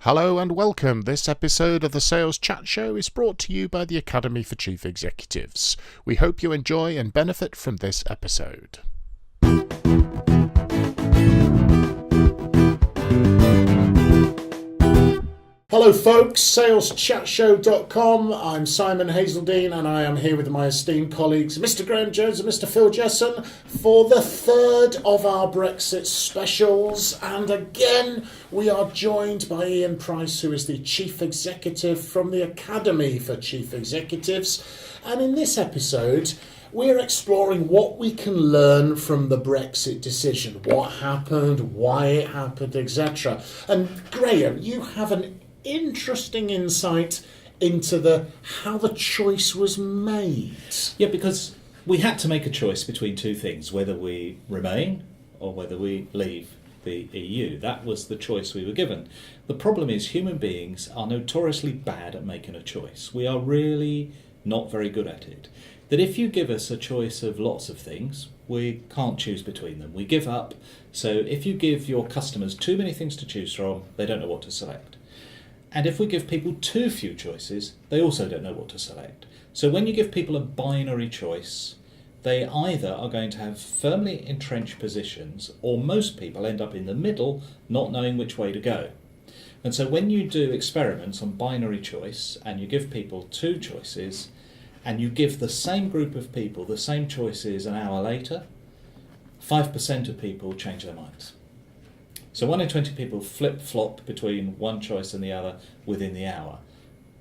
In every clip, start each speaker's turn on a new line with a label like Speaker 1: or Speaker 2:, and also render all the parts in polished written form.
Speaker 1: Hello and welcome. This episode of the Sales Chat Show is brought to you by the Academy for Chief Executives. We hope you enjoy and benefit from this episode. Hello folks, saleschatshow.com. I'm Simon Hazeldine and I am here with my esteemed colleagues Mr. Graham Jones and Mr. Phil Jesson for the third of our Brexit specials. And again, we are joined by Ian Price, who is the Chief Executive from the Academy for Chief Executives. And in this episode, we're exploring what we can learn from the Brexit decision, what happened, why it happened, etc. And Graham, you have an interesting insight into how the choice was made.
Speaker 2: Yeah, because we had to make a choice between two things, whether we remain or whether we leave the EU. That was the choice we were given. The problem is human beings are notoriously bad at making a choice. We are really not very good at it. That if you give us a choice of lots of things, we can't choose between them. We give up. So if you give your customers too many things to choose from, they don't know what to select. And if we give people too few choices, they also don't know what to select. So when you give people a binary choice, they either are going to have firmly entrenched positions, or most people end up in the middle, not knowing which way to go. And so when you do experiments on binary choice, and you give people two choices, and you give the same group of people the same choices an hour later, 5% of people change their minds. So 1 in 20 people flip-flop between one choice and the other within the hour.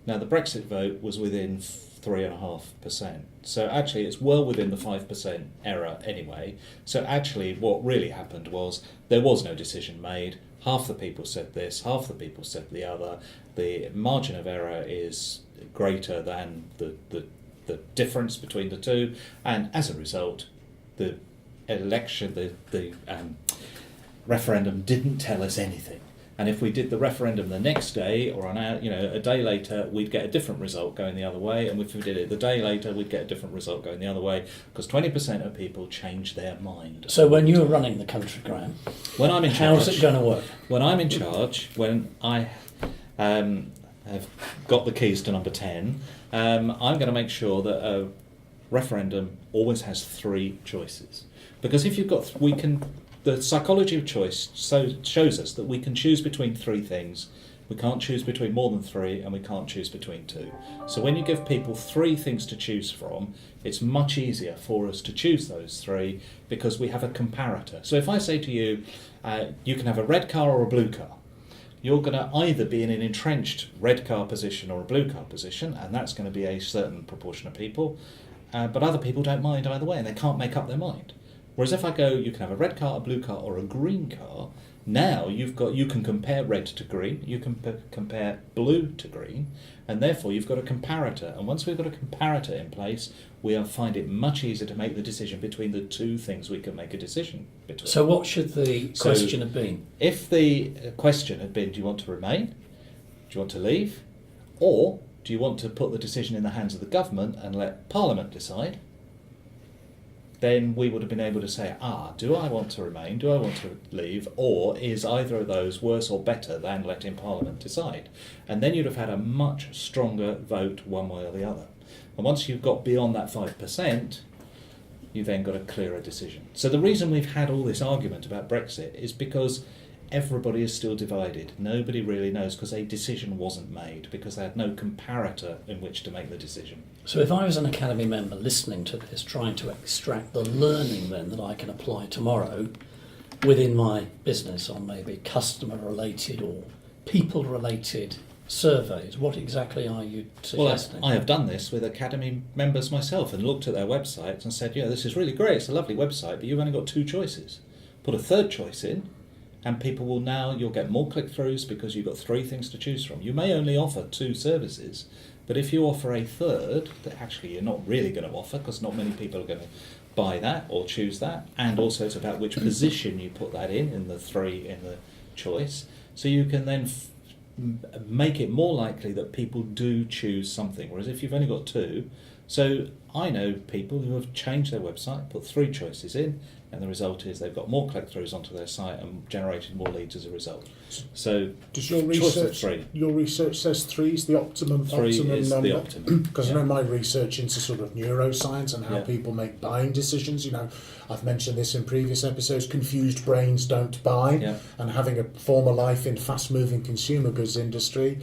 Speaker 2: Now the Brexit vote was within 3.5%. So actually it's well within the 5% error anyway. So actually what really happened was there was no decision made. Half the people said this, half the people said the other. The margin of error is greater than the difference between the two. And as a result, the election, the referendum didn't tell us anything. And if we did the referendum the next day or a day later, we'd get a different result going the other way. And if we did it the day later, we'd get a different result going the other way, because 20% of people changed their mind.
Speaker 3: So when you're running the country, Graham,
Speaker 2: when I'm in charge,
Speaker 3: how's it going to work?
Speaker 2: When I'm in charge, when I have got the keys to number 10, I'm going to make sure that a referendum always has three choices. Because if you've got, the psychology of choice shows us that we can choose between three things. We can't choose between more than three, and we can't choose between two. So when you give people three things to choose from, it's much easier for us to choose those three because we have a comparator. So if I say to you, you can have a red car or a blue car, you're going to either be in an entrenched red car position or a blue car position, and that's going to be a certain proportion of people, but other people don't mind either way, and they can't make up their mind. Whereas if I go, you can have a red car, a blue car, or a green car, now you can compare red to green, you can compare blue to green, and therefore you've got a comparator. And once we've got a comparator in place, we'll find it much easier to make the decision between the two things we can make a decision between.
Speaker 3: So what should the question have been?
Speaker 2: If the question had been, do you want to remain, do you want to leave, or do you want to put the decision in the hands of the government and let Parliament decide, then we would have been able to say, do I want to remain, do I want to leave, or is either of those worse or better than letting Parliament decide? And then you'd have had a much stronger vote one way or the other. And once you've got beyond that 5%, you've then got a clearer decision. So the reason we've had all this argument about Brexit is because everybody is still divided. Nobody really knows because a decision wasn't made, because they had no comparator in which to make the decision.
Speaker 3: So if I was an Academy member listening to this, trying to extract the learning then that I can apply tomorrow within my business on maybe customer-related or people-related surveys, what exactly are you suggesting?
Speaker 2: Well, I have done this with Academy members myself and looked at their websites and said, this is really great, it's a lovely website, but you've only got two choices. Put a third choice in, and people will you'll get more click-throughs because you've got three things to choose from. You may only offer two services, but if you offer a third that actually you're not really going to offer, because not many people are going to buy that or choose that, and also it's about which position you put that in the three in the choice, so you can then make it more likely that people do choose something. Whereas if you've only got two, So I know people who have changed their website, put 3 choices in, and the result is they've got more click-throughs onto their site and generated more leads as a result. So
Speaker 1: does your
Speaker 2: choice of
Speaker 1: research
Speaker 2: 3.
Speaker 1: Your research says 3 is the optimum
Speaker 2: 3 is
Speaker 1: number?
Speaker 2: the optimum.
Speaker 1: Because I know my research into sort of neuroscience and how
Speaker 2: Yeah.
Speaker 1: people make buying decisions. You know, I've mentioned this in previous episodes. Confused brains don't buy,
Speaker 2: Yeah.
Speaker 1: and having a former life in fast-moving consumer goods industry,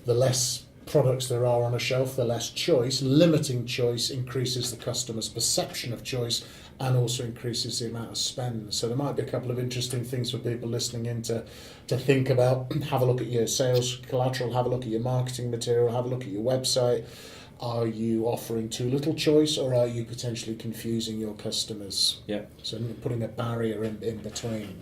Speaker 1: the less products there are on a shelf, the less choice. Limiting choice increases the customer's perception of choice and also increases the amount of spend. So there might be a couple of interesting things for people listening in to think about. Have a look at your sales collateral, have a look at your marketing material, have a look at your website. Are you offering too little choice, or are you potentially confusing your customers?
Speaker 2: Yeah.
Speaker 1: So putting a barrier in between.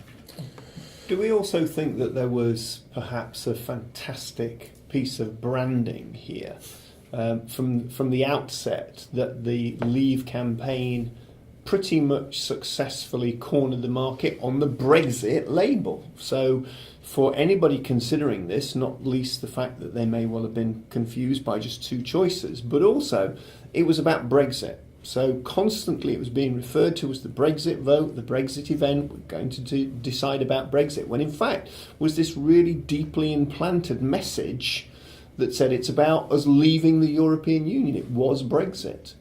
Speaker 4: Do we also think that there was perhaps a fantastic piece of branding here from the outset, that the Leave campaign pretty much successfully cornered the market on the Brexit label? So for anybody considering this, not least the fact that they may well have been confused by just 2 choices, but also it was about Brexit. So constantly it was being referred to as the Brexit vote, the Brexit event, we're going to decide about Brexit, when in fact was this really deeply implanted message that said it's about us leaving the European Union. It was Brexit.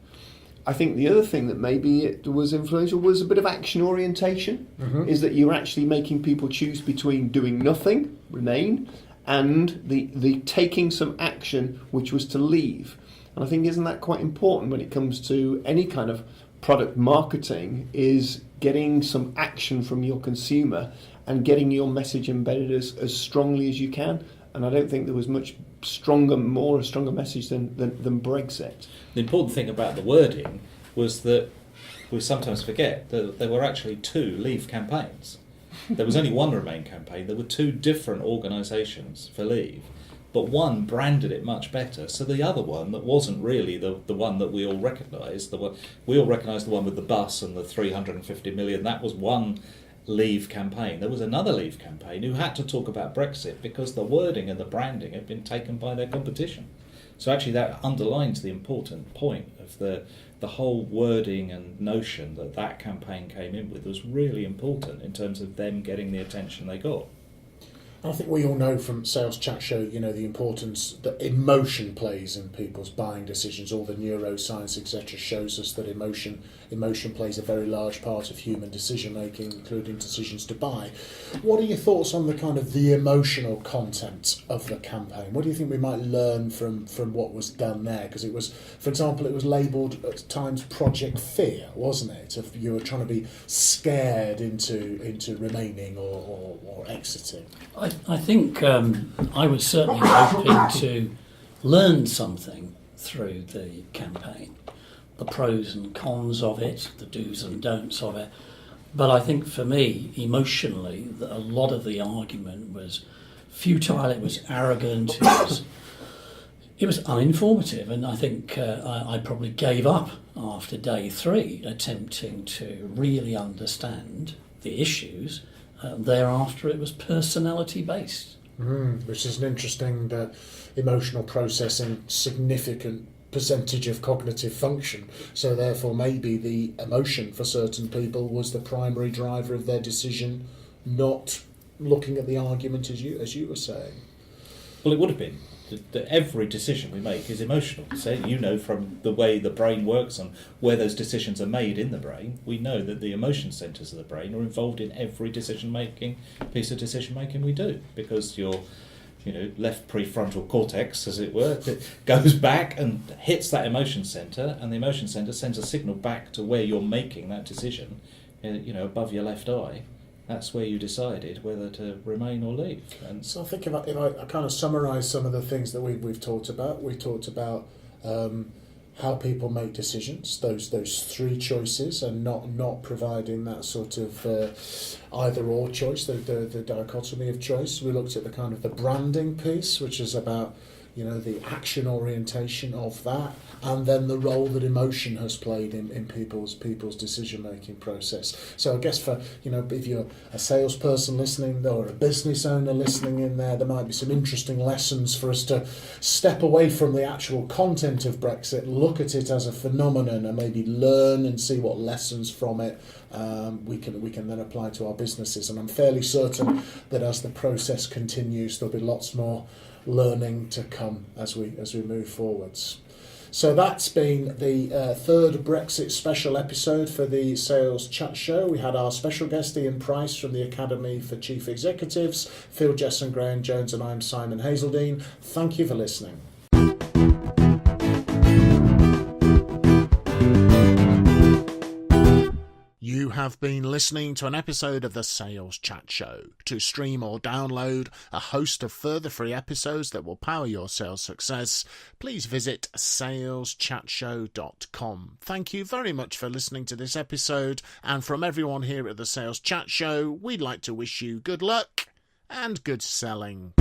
Speaker 4: I think the other thing that maybe it was influential was a bit of action orientation, is that you're actually making people choose between doing nothing, remain, and the taking some action, which was to leave. And I think isn't that quite important when it comes to any kind of product marketing, is getting some action from your consumer and getting your message embedded as strongly as you can. And I don't think there was much a stronger message than Brexit.
Speaker 2: The important thing about the wording was that we sometimes forget that there were actually 2 Leave campaigns. There was only one Remain campaign. There were 2 different organisations for Leave, but one branded it much better. So the other one, that wasn't really the one that we all recognised, we all recognised the one with the bus and the 350 million, that was one Leave campaign. There was another Leave campaign who had to talk about Brexit because the wording and the branding had been taken by their competition. So actually that underlines the important point of the whole wording and notion that campaign came in with was really important in terms of them getting the attention they got.
Speaker 1: I think we all know from Sales Chat Show, you know, the importance that emotion plays in people's buying decisions. All the neuroscience, etc., shows us that emotion plays a very large part of human decision making, including decisions to buy. What are your thoughts on the emotional content of the campaign? What do you think we might learn from what was done there? Because it was, for example, it was labelled at times Project Fear, wasn't it? If you were trying to be scared into remaining or exiting.
Speaker 3: I think I was certainly hoping to learn something through the campaign, the pros and cons of it, the do's and don'ts of it. But I think for me, emotionally, a lot of the argument was futile, it was arrogant, it was uninformative, and I think I probably gave up after day 3 attempting to really understand the issues. Thereafter, it was personality based.
Speaker 1: Which is an interesting emotional processing, significant percentage of cognitive function. So therefore, maybe the emotion for certain people was the primary driver of their decision, not looking at the argument as you were saying.
Speaker 2: Well, it would have been. That every decision we make is emotional. So you know from the way the brain works and where those decisions are made in the brain, we know that the emotion centres of the brain are involved in every piece of decision making we do, because your left prefrontal cortex, as it were, goes back and hits that emotion centre, and the emotion centre sends a signal back to where you're making that decision, above your left eye. That's where you decided whether to remain or leave. And
Speaker 1: so I think if I kind of summarise some of the things that we've talked about, we talked about how people make decisions, those 3 choices, and not providing that sort of either or choice, the dichotomy of choice. We looked at the kind of the branding piece, which is about the action orientation of that, and then the role that emotion has played in people's decision making process. So I guess for if you're a salesperson listening or a business owner listening in there might be some interesting lessons for us to step away from the actual content of Brexit, look at it as a phenomenon, and maybe learn and see what lessons from it we can then apply to our businesses. And I'm fairly certain that as the process continues, there'll be lots more learning to come as we move forwards. So that's been the third Brexit special episode for the Sales Chat Show. We had our special guest Ian Price from the Academy for Chief Executives, Phil Jesson, Graham Jones, and I'm Simon Hazeldine. Thank you for listening. You have been listening to an episode of the Sales Chat Show. To stream or download a host of further free episodes that will power your sales success, please visit saleschatshow.com. Thank you very much for listening to this episode, and from everyone here at the Sales Chat Show, we'd like to wish you good luck and good selling.